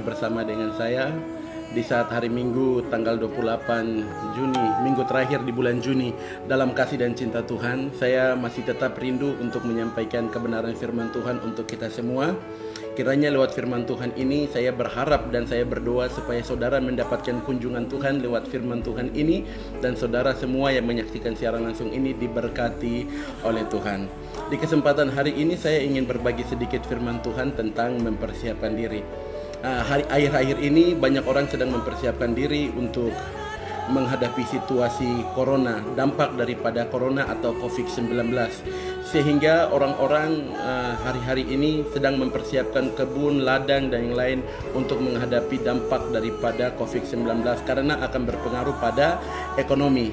bersama dengan saya di saat hari Minggu tanggal 28 Juni, minggu terakhir di bulan Juni. Dalam kasih dan cinta Tuhan, saya masih tetap rindu untuk menyampaikan kebenaran firman Tuhan untuk kita semua. Kiranya lewat firman Tuhan ini saya berharap dan saya berdoa supaya saudara mendapatkan kunjungan Tuhan lewat firman Tuhan ini, dan saudara semua yang menyaksikan siaran langsung ini diberkati oleh Tuhan. Di kesempatan hari ini saya ingin berbagi sedikit firman Tuhan tentang mempersiapkan diri. Akhir-akhir ini banyak orang sedang mempersiapkan diri untuk menghadapi situasi corona, dampak daripada corona atau COVID-19, sehingga orang-orang hari-hari ini sedang mempersiapkan kebun, ladang dan yang lain untuk menghadapi dampak daripada COVID-19 karena akan berpengaruh pada ekonomi.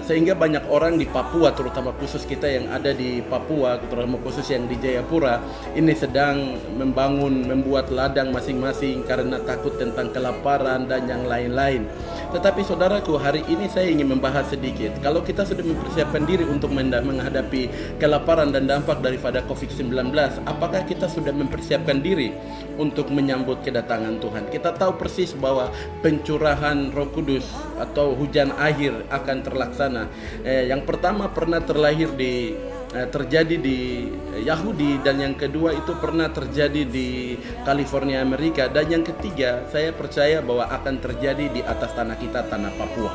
Sehingga banyak orang di Papua, terutama khusus kita yang ada di Papua, terutama khusus yang di Jayapura, ini sedang membuat ladang masing-masing karena takut tentang kelaparan dan yang lain-lain. Tetapi saudaraku, hari ini saya ingin membahas sedikit. Kalau kita sudah mempersiapkan diri untuk menghadapi kelaparan dan dampak daripada COVID-19, apakah kita sudah mempersiapkan diri untuk menyambut kedatangan Tuhan? Kita tahu persis bahwa pencurahan Roh Kudus atau hujan akhir akan terlaksana. Yang pertama pernah terjadi di Yahudi, dan yang kedua itu pernah terjadi di California, Amerika, dan yang ketiga saya percaya bahwa akan terjadi di atas tanah kita, tanah Papua.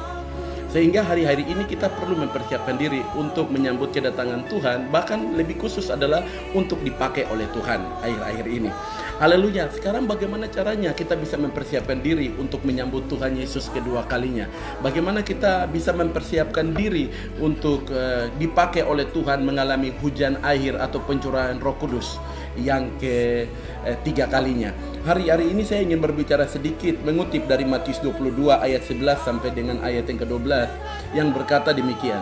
Sehingga hari-hari ini kita perlu mempersiapkan diri untuk menyambut kedatangan Tuhan, bahkan lebih khusus adalah untuk dipakai oleh Tuhan akhir-akhir ini. Haleluya. Sekarang bagaimana caranya kita bisa mempersiapkan diri untuk menyambut Tuhan Yesus kedua kalinya? Bagaimana kita bisa mempersiapkan diri untuk dipakai oleh Tuhan mengalami hujan akhir atau pencurahan Roh Kudus yang ketiga kalinya? Hari-hari ini saya ingin berbicara sedikit mengutip dari Matius 22 ayat 11 sampai dengan ayat yang ke-12 yang berkata demikian.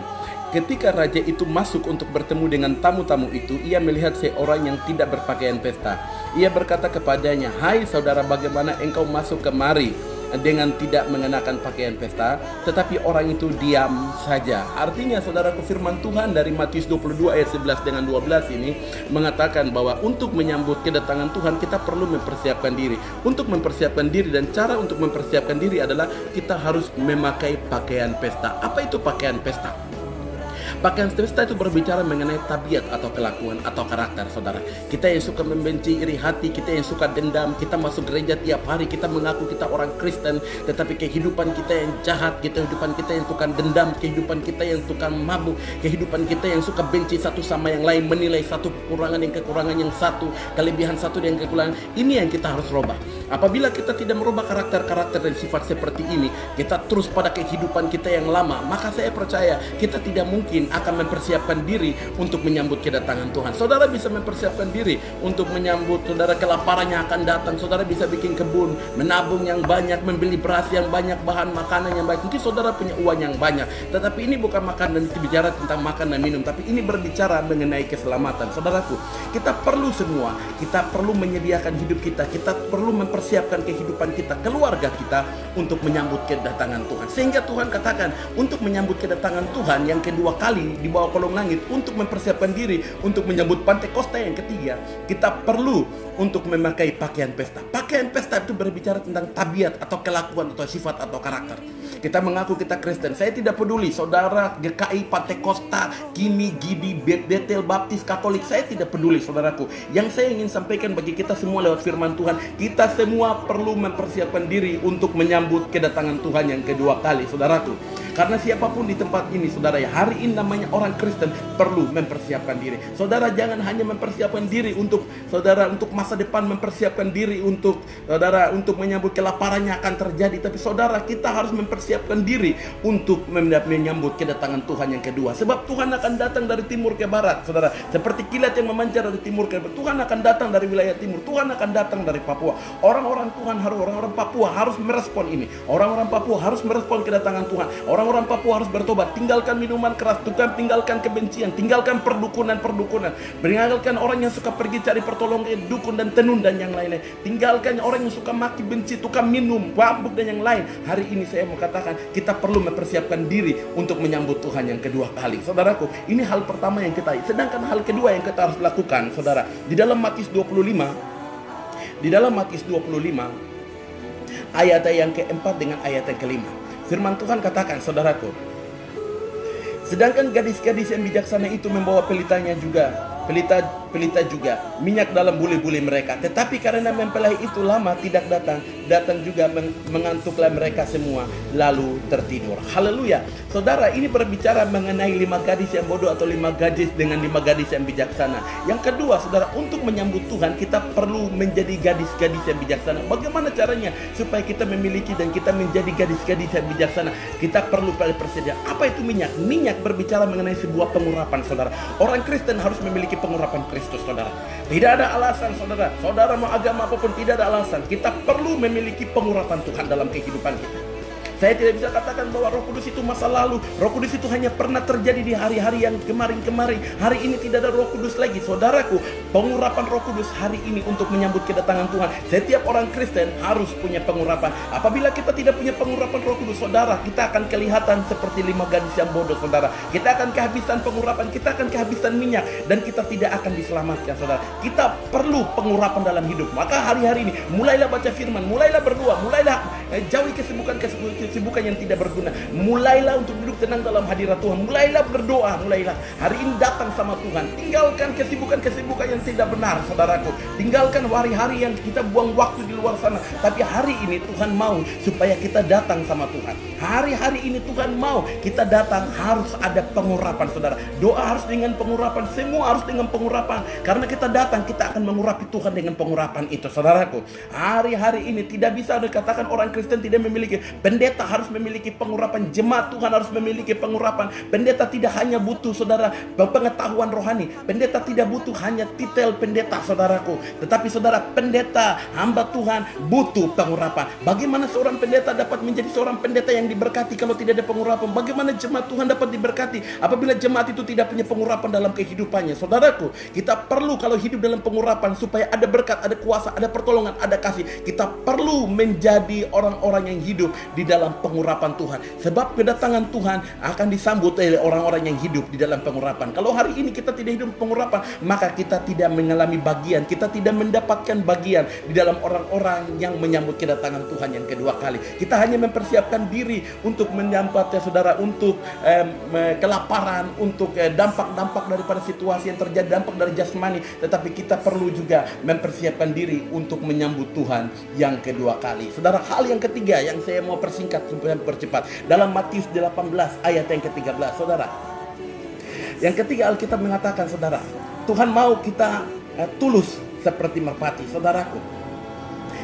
Ketika raja itu masuk untuk bertemu dengan tamu-tamu itu, ia melihat seorang yang tidak berpakaian pesta. Ia berkata kepadanya, "Hai saudara, bagaimana engkau masuk kemari dengan tidak mengenakan pakaian pesta?" Tetapi orang itu diam saja. Artinya saudaraku, firman Tuhan dari Matius 22 ayat 11 dengan 12 ini mengatakan bahwa untuk menyambut kedatangan Tuhan kita perlu mempersiapkan diri. Untuk mempersiapkan diri, dan cara untuk mempersiapkan diri adalah kita harus memakai pakaian pesta. Apa itu pakaian pesta? Pakaian pesta itu berbicara mengenai tabiat atau kelakuan atau karakter saudara. Kita yang suka membenci, iri hati, kita yang suka dendam, kita masuk gereja tiap hari, kita mengaku kita orang Kristen, tetapi kehidupan kita yang jahat, kehidupan kita yang tukang dendam, kehidupan kita yang tukang mabuk, kehidupan kita yang suka benci satu sama yang lain, menilai satu kekurangan yang satu, kelebihan satu dan kekurangan. Ini yang kita harus rubah. Apabila kita tidak merubah karakter-karakter dan sifat seperti ini, kita terus pada kehidupan kita yang lama, maka saya percaya kita tidak mungkin akan mempersiapkan diri untuk menyambut kedatangan Tuhan. Saudara bisa mempersiapkan diri untuk menyambut saudara kelaparan yang akan datang. Saudara bisa bikin kebun, menabung yang banyak, membeli beras yang banyak, bahan makanan yang baik. Mungkin saudara punya uang yang banyak, tetapi ini bukan makan dan bicara tentang makan dan minum, tapi ini berbicara mengenai keselamatan. Saudaraku, kita perlu semua, kita perlu menyediakan hidup kita, kita perlu mempersiapkan kehidupan kita, keluarga kita untuk menyambut kedatangan Tuhan. Sehingga Tuhan katakan untuk menyambut kedatangan Tuhan yang kedua kali di bawah kolong langit, untuk mempersiapkan diri untuk menyambut Pantekosta yang ketiga, kita perlu untuk memakai pakaian pesta. Pakaian pesta itu berbicara tentang tabiat atau kelakuan atau sifat atau karakter. Kita mengaku kita Kristen. Saya tidak peduli saudara GKI, Pantekosta, Kimi, Gidi, Betel, Baptis, Katolik, saya tidak peduli saudaraku. Yang saya ingin sampaikan bagi kita semua lewat firman Tuhan, kita semua perlu mempersiapkan diri untuk menyambut kedatangan Tuhan yang kedua kali saudaraku. Karena siapapun di tempat ini saudara, ya hari ini namanya orang Kristen, perlu mempersiapkan diri. Saudara jangan hanya mempersiapkan diri untuk saudara untuk masa depan, mempersiapkan diri untuk saudara untuk menyambut kelaparan yang akan terjadi, tapi saudara kita harus mempersiapkan diri untuk menyambut kedatangan Tuhan yang kedua. Sebab Tuhan akan datang dari timur ke barat saudara, seperti kilat yang memancar dari timur ke barat. Tuhan akan datang dari wilayah timur, Tuhan akan datang dari Papua. Orang-orang Papua harus merespon ini. Orang-orang Papua harus merespon kedatangan Tuhan. Orang-orang Papua harus bertobat, tinggalkan minuman keras, tinggalkan kebencian, tinggalkan perdukunan, meninggalkan orang yang suka pergi cari pertolongan dukun dan tenun dan yang lain-lain, tinggalkan orang yang suka maki, benci, tukang minum, mabuk dan yang lain. Hari ini saya mau katakan kita perlu mempersiapkan diri untuk menyambut Tuhan yang kedua kali. Saudaraku, ini hal pertama yang kita, sedangkan hal kedua yang kita harus lakukan saudara, di dalam Matius 25 ayat yang keempat dengan ayat yang kelima. Firman Tuhan katakan, saudaraku, sedangkan gadis-gadis yang bijaksana itu membawa pelitanya juga, pelita juga minyak dalam buli-buli mereka. Tetapi karena mempelai itu lama tidak datang juga mengantuklah mereka semua lalu tertidur. Haleluya. Saudara, ini berbicara mengenai 5 gadis yang bodoh atau 5 gadis dengan 5 gadis yang bijaksana. Yang kedua, saudara, untuk menyambut Tuhan kita perlu menjadi gadis-gadis yang bijaksana. Bagaimana caranya supaya kita memiliki dan kita menjadi gadis-gadis yang bijaksana? Kita perlu persediaan. Apa itu minyak? Minyak berbicara mengenai sebuah pengurapan, saudara. Orang Kristen harus memiliki pengurapan Kristus, saudara. Tidak ada alasan, saudara. Saudara mau agama apapun, tidak ada alasan. Kita perlu memiliki pengurapan Tuhan dalam kehidupan kita. Saya tidak bisa katakan bahwa Roh Kudus itu masa lalu. Roh Kudus itu hanya pernah terjadi di hari-hari yang kemarin-kemarin. Hari ini tidak ada Roh Kudus lagi. Saudaraku, pengurapan Roh Kudus hari ini untuk menyambut kedatangan Tuhan. Setiap orang Kristen harus punya pengurapan. Apabila kita tidak punya pengurapan Roh Kudus, saudara, kita akan kelihatan seperti 5 gadis yang bodoh, saudara. Kita akan kehabisan pengurapan, kita akan kehabisan minyak, dan kita tidak akan diselamatkan, saudara. Kita perlu pengurapan dalam hidup. Maka hari-hari ini mulailah baca firman, mulailah berdoa, mulailah jauhi kesibukan yang tidak berguna. Mulailah untuk duduk tenang dalam hadirat Tuhan. Mulailah berdoa, mulailah hari ini datang sama Tuhan. Tinggalkan kesibukan yang tidak benar, saudaraku. Tinggalkan hari-hari yang kita buang waktu di luar sana. Tapi hari ini Tuhan mau supaya kita datang sama Tuhan. Hari-hari ini Tuhan mau kita datang, harus ada pengurapan, saudara. Doa harus dengan pengurapan, semua harus dengan pengurapan. Karena kita datang, kita akan mengurapi Tuhan dengan pengurapan itu, saudaraku. Hari-hari ini tidak bisa dikatakan orang Kristen tidak memiliki. Pendeta harus memiliki pengurapan, jemaat Tuhan harus memiliki pengurapan. Pendeta tidak hanya butuh, saudara, pengetahuan rohani. Pendeta tidak butuh hanya titel pendeta, saudaraku. Tetapi saudara, pendeta, hamba Tuhan butuh pengurapan. Bagaimana seorang pendeta dapat menjadi seorang pendeta yang diberkati kalau tidak ada pengurapan? Bagaimana jemaat Tuhan dapat diberkati apabila jemaat itu tidak punya pengurapan dalam kehidupannya? Saudaraku, kita perlu kalau hidup dalam pengurapan supaya ada berkat, ada kuasa, ada pertolongan, ada kasih. Kita perlu menjadi orang-orang yang hidup di dalam pengurapan Tuhan. Sebab kedatangan Tuhan akan disambut oleh orang-orang yang hidup di dalam pengurapan. Kalau hari ini kita tidak hidup pengurapan, maka kita tidak mengalami bagian, kita tidak mendapatkan bagian di dalam orang-orang yang menyambut kedatangan Tuhan yang kedua kali. Kita hanya mempersiapkan diri untuk menyambut, ya saudara, untuk kelaparan, untuk dampak-dampak daripada situasi yang terjadi, dampak dari jasmani. Tetapi kita perlu juga mempersiapkan diri untuk menyambut Tuhan yang kedua kali. Saudara, hal yang ketiga yang saya mau persingkat supaya percepat, dalam Matius 18 ayat yang ke-13, saudara. Yang ketiga, Alkitab mengatakan, saudara, Tuhan mau kita tulus seperti merpati, saudaraku.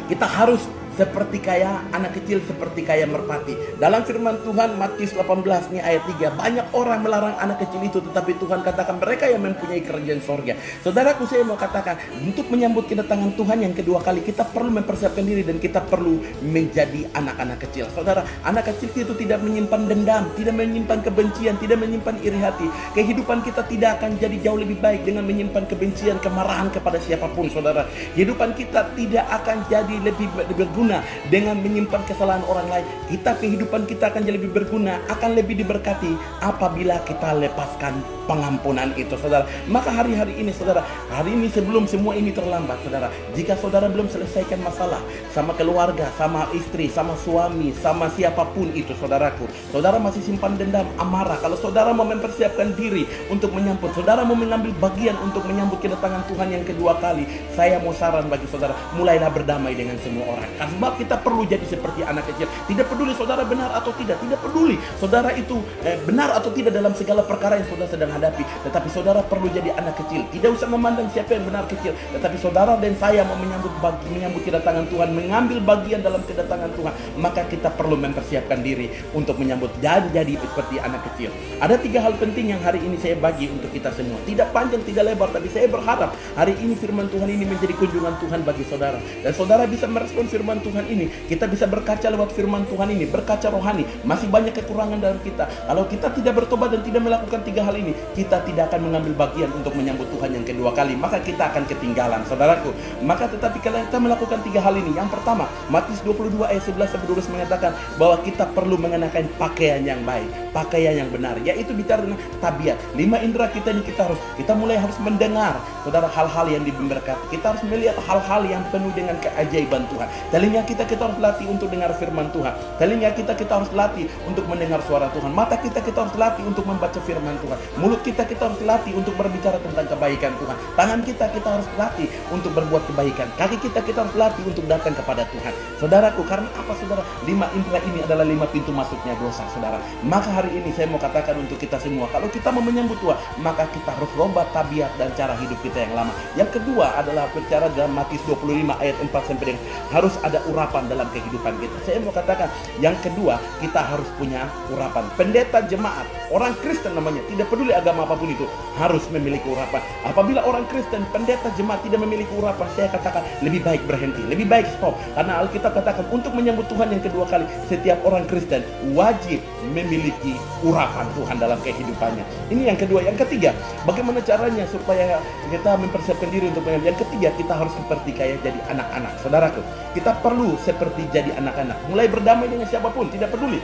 Kita harus seperti kayak anak kecil, seperti kayak merpati. Dalam firman Tuhan Matius 18 ini ayat 3, banyak orang melarang anak kecil itu, tetapi Tuhan katakan mereka yang mempunyai kerajaan sorga. Saudaraku, saya mau katakan, untuk menyambut kedatangan Tuhan yang kedua kali, kita perlu mempersiapkan diri dan kita perlu menjadi anak-anak kecil. Saudara, anak kecil itu tidak menyimpan dendam, tidak menyimpan kebencian, tidak menyimpan iri hati. Kehidupan kita tidak akan jadi jauh lebih baik dengan menyimpan kebencian, kemarahan kepada siapapun, saudara. Kehidupan kita tidak akan jadi lebih berguna dengan menyimpan kesalahan orang lain. Kehidupan kita akan jadi lebih berguna, akan lebih diberkati apabila kita lepaskan pengampunan itu, saudara. Maka hari-hari ini, saudara, hari ini sebelum semua ini terlambat, saudara, jika saudara belum selesaikan masalah sama keluarga, sama istri, sama suami, sama siapapun itu, saudaraku, saudara masih simpan dendam, amarah. Kalau saudara mau mempersiapkan diri untuk menyambut, saudara mau mengambil bagian untuk menyambut kedatangan Tuhan yang kedua kali, saya mau saran bagi saudara, mulailah berdamai dengan semua orang. Sebab kita perlu jadi seperti anak kecil. Tidak peduli saudara benar atau tidak, tidak peduli saudara itu benar atau tidak dalam segala perkara yang saudara sedang hadapi. Tetapi saudara perlu jadi anak kecil. Tidak usah memandang siapa yang benar kecil. Tetapi saudara dan saya mau menyambut kedatangan Tuhan, mengambil bagian dalam kedatangan Tuhan, maka kita perlu mempersiapkan diri untuk menyambut dan jadi seperti anak kecil. Ada 3 hal penting yang hari ini saya bagi untuk kita semua. Tidak panjang, tidak lebar, tapi saya berharap hari ini firman Tuhan ini menjadi kunjungan Tuhan bagi saudara. Dan saudara bisa merespon firman Tuhan ini. Kita bisa berkaca lewat firman Tuhan ini, berkaca rohani. Masih banyak kekurangan dalam kita. Kalau kita tidak bertobat dan tidak melakukan 3 hal ini, kita tidak akan mengambil bagian untuk menyambut Tuhan yang kedua kali. Maka kita akan ketinggalan, saudaraku. Maka tetapi kalau kita melakukan 3 hal ini, yang pertama, Matius 22 ayat 11-12 mengatakan bahwa kita perlu mengenakan pakaian yang baik, pakaian yang benar, yaitu bicara tentang tabiat. 5 indera kita ini kita mulai harus mendengar, saudara, hal-hal yang diberkati. Kita harus melihat hal-hal yang penuh dengan keajaiban Tuhan. Telinga Telinga kita harus latih untuk dengar firman Tuhan. Telinga kita harus latih untuk mendengar suara Tuhan. Mata kita harus latih untuk membaca firman Tuhan. Mulut kita harus latih untuk berbicara tentang kebaikan Tuhan. Tangan kita harus latih untuk berbuat kebaikan. Kaki kita harus latih untuk datang kepada Tuhan. Saudaraku, karena apa saudara? 5 indera ini adalah 5 pintu masuknya dosa, saudara. Maka hari ini saya mau katakan untuk kita semua, kalau kita mau menyambut Tuhan, maka kita harus rubah tabiat dan cara hidup kita yang lama. Yang kedua adalah bicara dalam Matius 25 ayat 4 sampai dengan harus ada urapan dalam kehidupan kita. Saya mau katakan, yang kedua, kita harus punya urapan. Pendeta jemaat, orang Kristen namanya, tidak peduli agama apapun itu, harus memiliki urapan. Apabila orang Kristen, pendeta jemaat tidak memiliki urapan, saya katakan lebih baik berhenti, lebih baik stop. Karena Alkitab katakan untuk menyambut Tuhan yang kedua kali, setiap orang Kristen wajib memiliki urapan Tuhan dalam kehidupannya. Ini yang kedua. Yang ketiga, bagaimana caranya supaya kita mempersiapkan diri untuk menyambut. Yang ketiga, kita harus seperti kayak jadi anak-anak. Saudaraku, kita perlu seperti jadi anak-anak. Mulai berdamai dengan siapapun, tidak peduli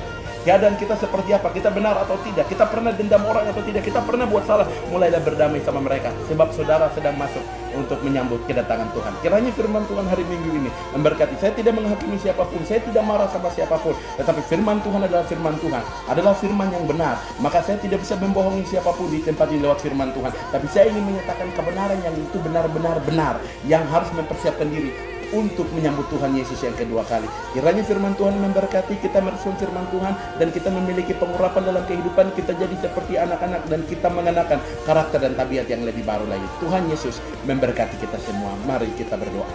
keadaan kita seperti apa, kita benar atau tidak, kita pernah dendam orang atau tidak, kita pernah buat salah, mulailah berdamai sama mereka. Sebab saudara sedang masuk untuk menyambut kedatangan Tuhan. Kiranya firman Tuhan hari Minggu ini memberkati. Saya tidak menghakimi siapapun, saya tidak marah sama siapapun, tetapi firman Tuhan adalah firman Tuhan, adalah firman yang benar. Maka saya tidak bisa membohongi siapapun di tempat ini lewat firman Tuhan. Tapi saya ingin menyatakan kebenaran yang itu benar-benar benar, yang harus mempersiapkan diri untuk menyambut Tuhan Yesus yang kedua kali. Kiranya firman Tuhan memberkati kita, merespon firman Tuhan, dan kita memiliki pengurapan dalam kehidupan kita, jadi seperti anak-anak, dan kita mengenakan karakter dan tabiat yang lebih baru lagi. Tuhan Yesus memberkati kita semua. Mari kita berdoa.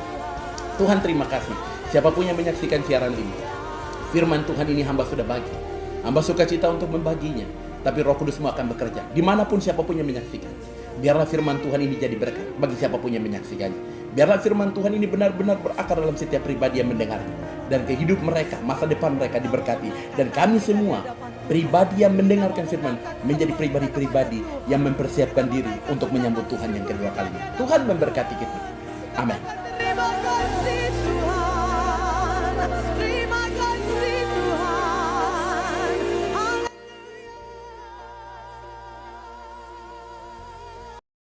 Tuhan, terima kasih. Siapapun yang menyaksikan siaran ini, firman Tuhan ini hamba sudah bagi. Hamba sukacita untuk membaginya, tapi Roh Kudus-Mu akan bekerja dimanapun siapapun yang menyaksikan. Biarlah firman Tuhan ini jadi berkat bagi siapapun yang menyaksikannya. Biarlah firman Tuhan ini benar-benar berakar dalam setiap pribadi yang mendengarnya, dan kehidup mereka, masa depan mereka diberkati. Dan kami semua pribadi yang mendengarkan firman menjadi pribadi-pribadi yang mempersiapkan diri untuk menyambut Tuhan yang kedua kalinya. Tuhan memberkati kita. Amin.